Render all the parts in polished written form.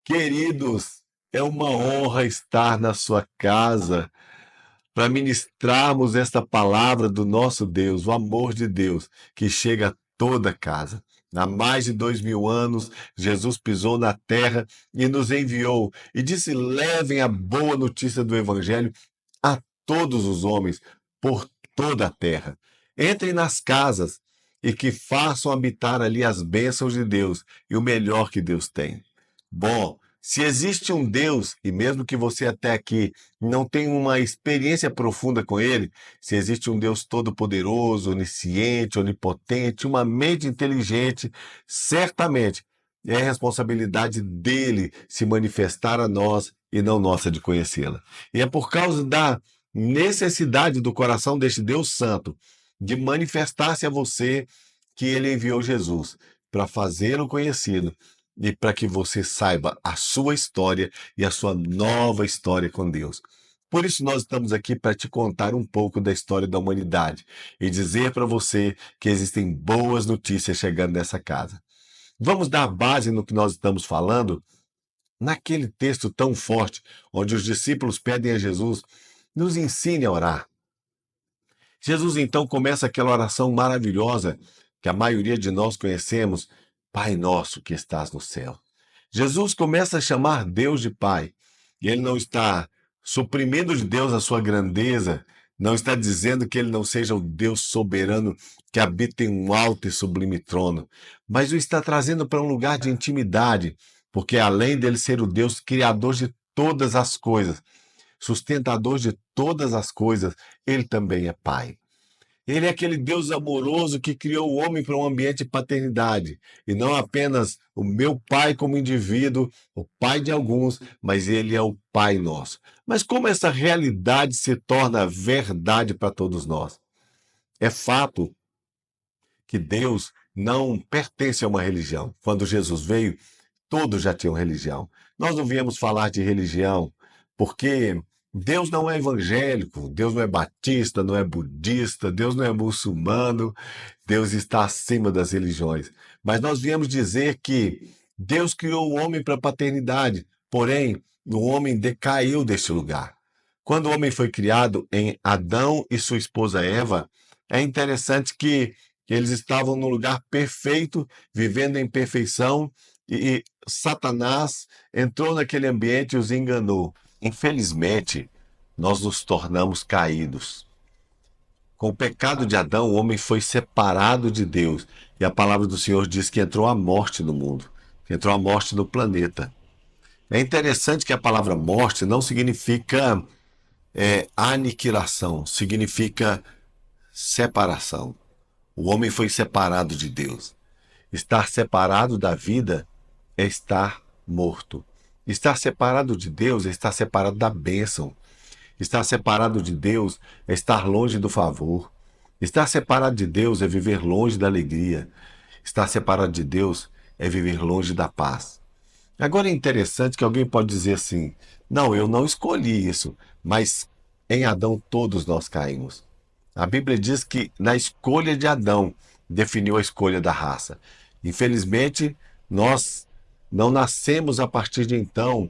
Queridos, é uma honra estar na sua casa para ministrarmos esta palavra do nosso Deus, o amor de Deus, que chega a toda casa. Há mais de 2000 anos, Jesus pisou na terra e nos enviou e disse: levem a boa notícia do Evangelho a todos os homens, por toda a terra. Entrem nas casas e que façam habitar ali as bênçãos de Deus e o melhor que Deus tem. Bom, se existe um Deus, e mesmo que você até aqui não tenha uma experiência profunda com ele, se existe um Deus todo-poderoso, onisciente, onipotente, uma mente inteligente, certamente é responsabilidade dele se manifestar a nós e não nossa de conhecê-la. E é por causa da necessidade do coração deste Deus Santo de manifestar-se a você que ele enviou Jesus para fazê-lo conhecido e para que você saiba a sua história e a sua nova história com Deus. Por isso nós estamos aqui para te contar um pouco da história da humanidade e dizer para você que existem boas notícias chegando nessa casa. Vamos dar base no que nós estamos falando? Naquele texto tão forte, onde os discípulos pedem a Jesus, nos ensine a orar. Jesus então começa aquela oração maravilhosa que a maioria de nós conhecemos, Pai nosso que estás no céu. Jesus começa a chamar Deus de Pai, e ele não está suprimindo de Deus a sua grandeza, não está dizendo que ele não seja o Deus soberano que habita em um alto e sublime trono, mas o está trazendo para um lugar de intimidade, porque além dele ser o Deus criador de todas as coisas, sustentador de todas as coisas, ele também é Pai. Ele é aquele Deus amoroso que criou o homem para um ambiente de paternidade, e não apenas o meu pai como indivíduo, o pai de alguns, mas ele é o Pai nosso. Mas como essa realidade se torna verdade para todos nós? É fato que Deus não pertence a uma religião. Quando Jesus veio, todos já tinham religião. Nós não viemos falar de religião porque Deus não é evangélico, Deus não é batista, não é budista, Deus não é muçulmano, Deus está acima das religiões. Mas nós viemos dizer que Deus criou o homem para a paternidade, porém, o homem decaiu deste lugar. Quando o homem foi criado em Adão e sua esposa Eva, é interessante que eles estavam no lugar perfeito, vivendo em perfeição, e Satanás entrou naquele ambiente e os enganou. Infelizmente, nós nos tornamos caídos. Com o pecado de Adão, o homem foi separado de Deus. E a palavra do Senhor diz que entrou a morte no mundo, que entrou a morte no planeta. É interessante que a palavra morte não significa aniquilação, significa separação. O homem foi separado de Deus. Estar separado da vida é estar morto. Estar separado de Deus é estar separado da bênção. Estar separado de Deus é estar longe do favor. Estar separado de Deus é viver longe da alegria. Estar separado de Deus é viver longe da paz. Agora é interessante que alguém pode dizer assim: não, eu não escolhi isso, mas em Adão todos nós caímos. A Bíblia diz que na escolha de Adão definiu a escolha da raça. Infelizmente, nós não nascemos a partir de então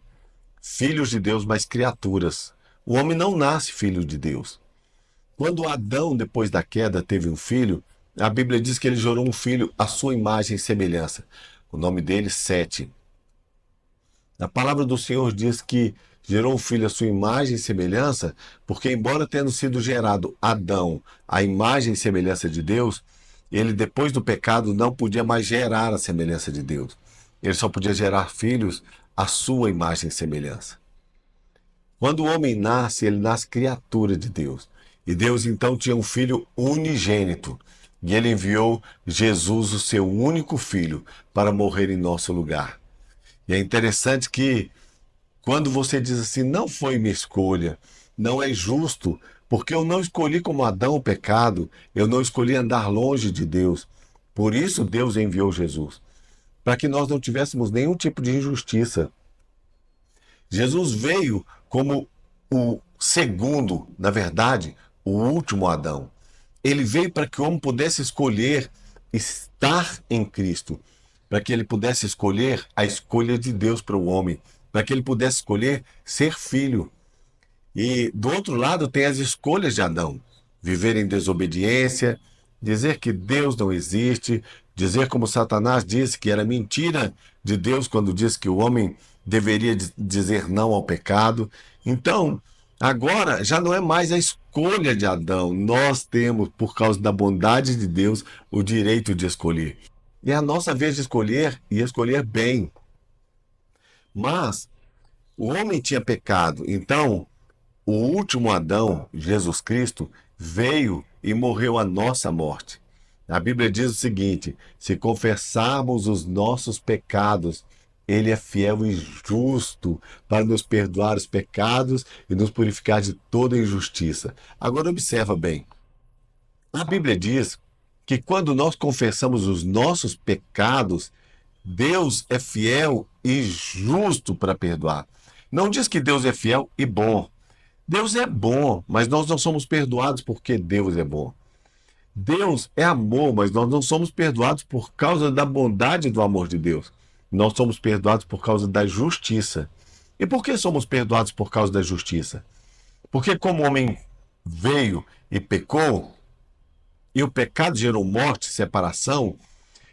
filhos de Deus, mas criaturas. O homem não nasce filho de Deus. Quando Adão, depois da queda, teve um filho, a Bíblia diz que ele gerou um filho à sua imagem e semelhança. O nome dele, Sete. A palavra do Senhor diz que gerou um filho à sua imagem e semelhança, porque embora tendo sido gerado Adão à imagem e semelhança de Deus, ele depois do pecado não podia mais gerar a semelhança de Deus. Ele só podia gerar filhos à sua imagem e semelhança. Quando o homem nasce, ele nasce criatura de Deus. E Deus então tinha um filho unigênito. E ele enviou Jesus, o seu único filho, para morrer em nosso lugar. E é interessante que quando você diz assim, não foi minha escolha, não é justo, porque eu não escolhi como Adão o pecado, eu não escolhi andar longe de Deus. Por isso Deus enviou Jesus, para que nós não tivéssemos nenhum tipo de injustiça. Jesus veio como o segundo, na verdade, o último Adão. Ele veio para que o homem pudesse escolher estar em Cristo. para que ele pudesse escolher a escolha de Deus para o homem, para que ele pudesse escolher ser filho. E do outro lado tem as escolhas de Adão: viver em desobediência, dizer que Deus não existe, dizer como Satanás disse que era mentira de Deus quando disse que o homem deveria dizer não ao pecado. Então, agora já não é mais a escolha de Adão. Nós temos, por causa da bondade de Deus, o direito de escolher. E é a nossa vez de escolher e escolher bem. Mas o homem tinha pecado, então o último Adão, Jesus Cristo, veio e morreu a nossa morte. A Bíblia diz o seguinte: se confessarmos os nossos pecados, Ele é fiel e justo para nos perdoar os pecados e nos purificar de toda injustiça. Agora observa bem, a Bíblia diz que quando nós confessamos os nossos pecados, Deus é fiel e justo para perdoar. Não diz que Deus é fiel e bom. Deus é bom, mas nós não somos perdoados porque Deus é bom. Deus é amor, mas nós não somos perdoados por causa da bondade do amor de Deus. Nós somos perdoados por causa da justiça. E por que somos perdoados por causa da justiça? Porque como o homem veio e pecou, e o pecado gerou morte, separação,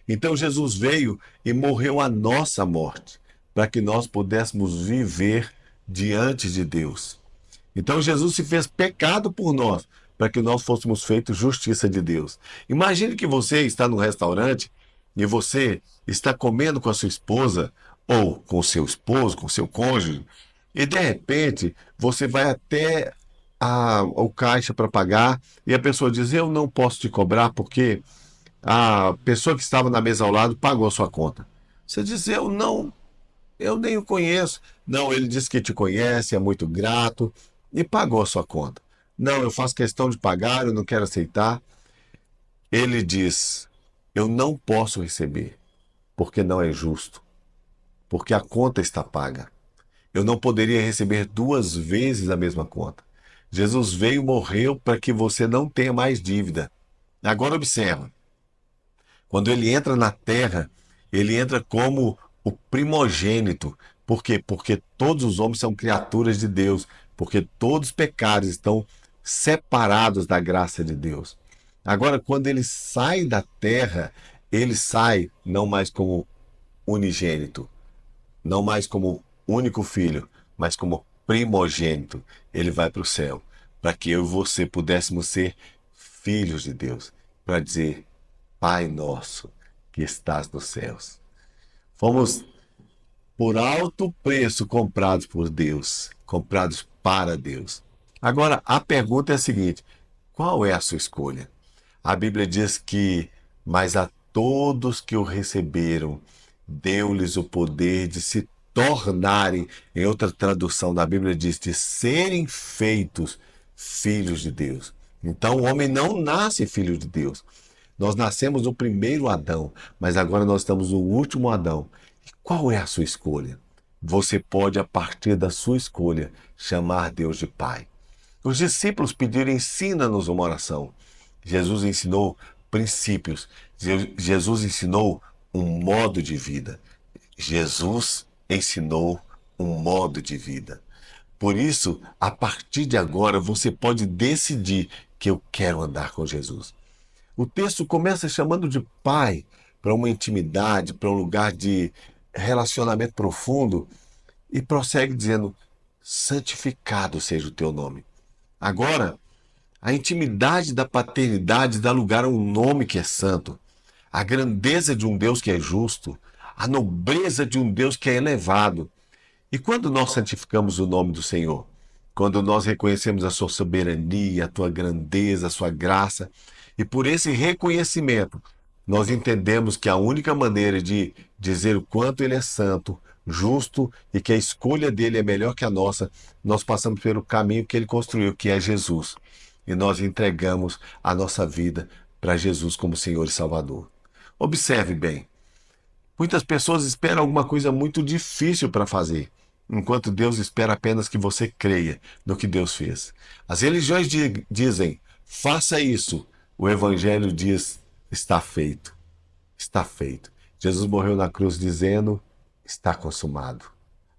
então Jesus veio e morreu a nossa morte, para que nós pudéssemos viver diante de Deus. Então Jesus se fez pecado por nós, para que nós fôssemos feitos justiça de Deus. Imagine que você está no restaurante e você está comendo com a sua esposa, ou com o seu esposo, com o seu cônjuge, e de repente você vai até o caixa para pagar e a pessoa diz: eu não posso te cobrar porque a pessoa que estava na mesa ao lado pagou a sua conta. Você diz: eu não, eu nem o conheço. Não, ele disse que te conhece, é muito grato e pagou a sua conta. Não, eu faço questão de pagar, eu não quero aceitar. Ele diz: eu não posso receber, porque não é justo, porque a conta está paga. Eu não poderia receber duas vezes a mesma conta. Jesus veio e morreu para que você não tenha mais dívida. Agora observa, quando ele entra na terra, ele entra como o primogênito. Por quê? Porque todos os homens são criaturas de Deus, porque todos os pecados estão separados da graça de Deus. Agora, quando ele sai da terra, ele sai não mais como unigênito, não mais como único filho, mas como primogênito. Ele vai para o céu, para que eu e você pudéssemos ser filhos de Deus, para dizer: Pai nosso que estás nos céus. Fomos por alto preço comprados por Deus, comprados para Deus. Agora, a pergunta é a seguinte: qual é a sua escolha? A Bíblia diz que, mas a todos que o receberam, deu-lhes o poder de se tornarem, em outra tradução da Bíblia diz, de serem feitos filhos de Deus. Então o homem não nasce filho de Deus. Nós nascemos no primeiro Adão, mas agora nós estamos no último Adão. E qual é a sua escolha? Você pode, a partir da sua escolha, chamar Deus de Pai. Os discípulos pediram: ensina-nos uma oração. Jesus ensinou princípios. Jesus ensinou um modo de vida. Jesus ensinou um modo de vida. Por isso, a partir de agora, você pode decidir que eu quero andar com Jesus. O texto começa chamando de Pai para uma intimidade, para um lugar de relacionamento profundo, e prossegue dizendo: santificado seja o teu nome. Agora, a intimidade da paternidade dá lugar a um nome que é santo, a grandeza de um Deus que é justo, a nobreza de um Deus que é elevado. E quando nós santificamos o nome do Senhor, quando nós reconhecemos a sua soberania, a tua grandeza, a sua graça, e por esse reconhecimento, nós entendemos que a única maneira de dizer o quanto Ele é santo, justo e que a escolha dele é melhor que a nossa, nós passamos pelo caminho que Ele construiu, que é Jesus. E nós entregamos a nossa vida para Jesus como Senhor e Salvador. Observe bem, muitas pessoas esperam alguma coisa muito difícil para fazer, enquanto Deus espera apenas que você creia no que Deus fez. As religiões dizem: faça isso. O Evangelho diz: está feito. Está feito. Jesus morreu na cruz dizendo: está consumado.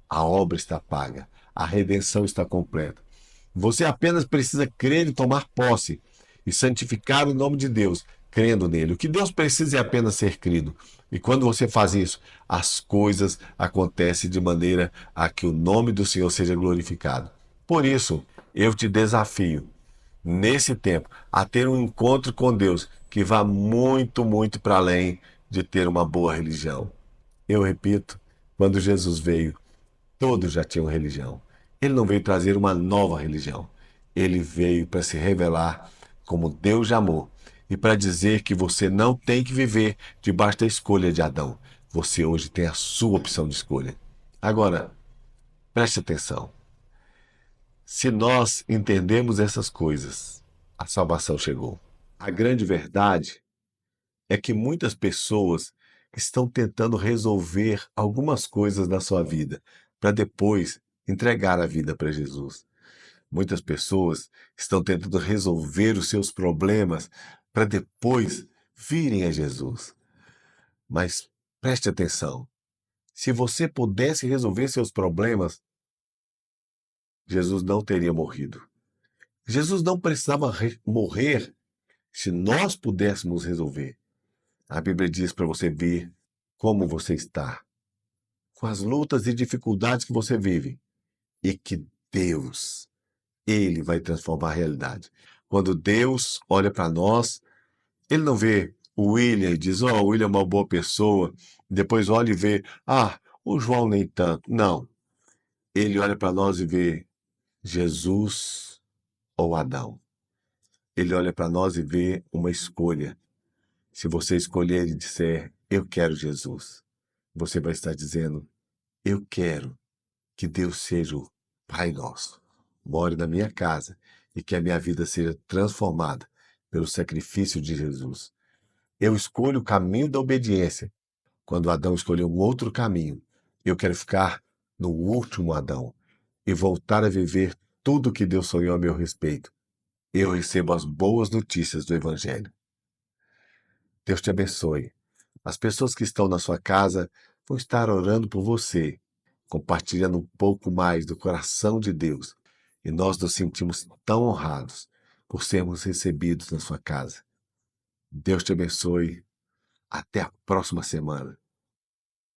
A obra está paga. A redenção está completa. Você apenas precisa crer e tomar posse e santificar o nome de Deus, crendo nele. O que Deus precisa é apenas ser crido. E quando você faz isso, as coisas acontecem de maneira a que o nome do Senhor seja glorificado. Por isso, eu te desafio, nesse tempo, a ter um encontro com Deus que vá muito, muito para além de ter uma boa religião. Eu repito, quando Jesus veio, todos já tinham religião. Ele não veio trazer uma nova religião. Ele veio para se revelar como Deus de amor e para dizer que você não tem que viver debaixo da escolha de Adão. Você hoje tem a sua opção de escolha. Agora, preste atenção. Se nós entendemos essas coisas, a salvação chegou. A grande verdade é que muitas pessoas estão tentando resolver algumas coisas na sua vida para depois entregar a vida para Jesus. Muitas pessoas estão tentando resolver os seus problemas para depois virem a Jesus. Mas preste atenção: se você pudesse resolver seus problemas, Jesus não teria morrido. Jesus não precisava morrer se nós pudéssemos resolver. A Bíblia diz para você ver como você está, com as lutas e dificuldades que você vive, e que Deus, Ele vai transformar a realidade. Quando Deus olha para nós, Ele não vê o William e diz: ó, o William é uma boa pessoa, depois olha e vê: ah, o João nem tanto. Não. Ele olha para nós e vê Jesus ou Adão. Ele olha para nós e vê uma escolha. Se você escolher e disser: eu quero Jesus, você vai estar dizendo: eu quero que Deus seja o Pai nosso, more na minha casa e que a minha vida seja transformada pelo sacrifício de Jesus. Eu escolho o caminho da obediência. Quando Adão escolheu um outro caminho, eu quero ficar no último Adão e voltar a viver tudo o que Deus sonhou a meu respeito. Eu recebo as boas notícias do Evangelho. Deus te abençoe. As pessoas que estão na sua casa vão estar orando por você, compartilhando um pouco mais do coração de Deus. E nós nos sentimos tão honrados por sermos recebidos na sua casa. Deus te abençoe. Até a próxima semana.